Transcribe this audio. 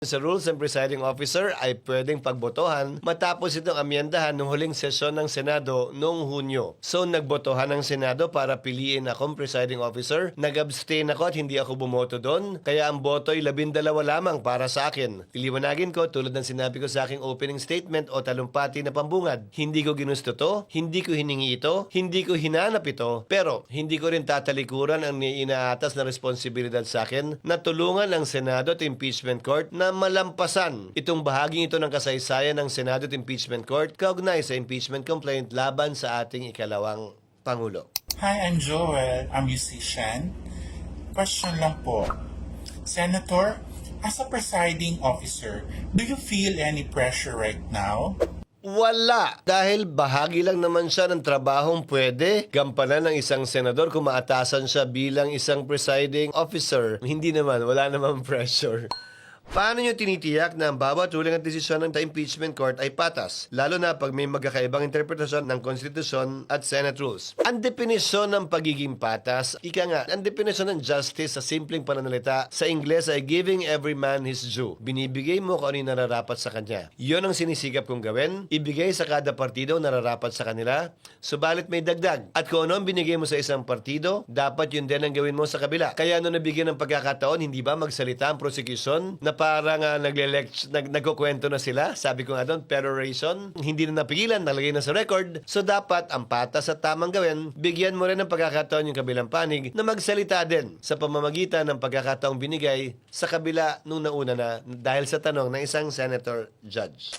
Sa rules ng presiding officer ay pwedeng pagbotohan matapos itong amyendahan ng huling sesyon ng Senado noong Hunyo. So nagbotohan ng Senado para piliin akong presiding officer. Nag-abstain ako at hindi ako bumoto doon. Kaya ang boto ay 12 lamang para sa akin. Iliwanagin ko tulad ng sinabi ko sa aking opening statement o talumpati na pambungad. Hindi ko ginusto to, hindi ko hiningi ito, hindi ko hinanap ito, pero hindi ko rin tatalikuran ang inaatas na responsibilidad sa akin na tulungan ang Senado at Impeachment Court na malampasan itong bahaging ito ng kasaysayan ng Senado at Impeachment Court kaugnay sa impeachment complaint laban sa ating ikalawang Pangulo. Hi, I'm Joel. I'm musician. Question lang po. Senator, as a presiding officer, do you feel any pressure right now? Wala. Dahil bahagi lang naman siya ng trabahong pwede gampanan ng isang senador kung maatasan siya bilang isang presiding officer. Hindi naman, wala namang pressure. Paano nyo tinitiyak na ang bawat huling at desisyon ng impeachment court ay patas, lalo na pag may magkakaibang interpretasyon ng konstitusyon at Senate rules? Ang definisyon ng pagiging patas, ika nga, ang definisyon ng justice sa simpleng pananalita sa Ingles ay giving every man his due. Binibigay mo kung ano yung nararapat sa kanya. Yon ang sinisigap kong gawin, ibigay sa kada partido nararapat sa kanila, subalit may dagdag. At kung ano ang binigay mo sa isang partido, dapat yun din ang gawin mo sa kabila. Kaya nung nabigyan ng pagkakataon, hindi ba magsalita ang prosecution na parang nagkukwento na sila. Sabi ko nga doon, peroration. Hindi na napigilan, nalagay na sa record. So dapat, ang patas at tamang gawin, bigyan mo rin ng pagkakataon yung kabilang panig na magsalita din sa pamamagitan ng pagkakataong binigay sa kabila nung nauna na dahil sa tanong ng isang senator judge.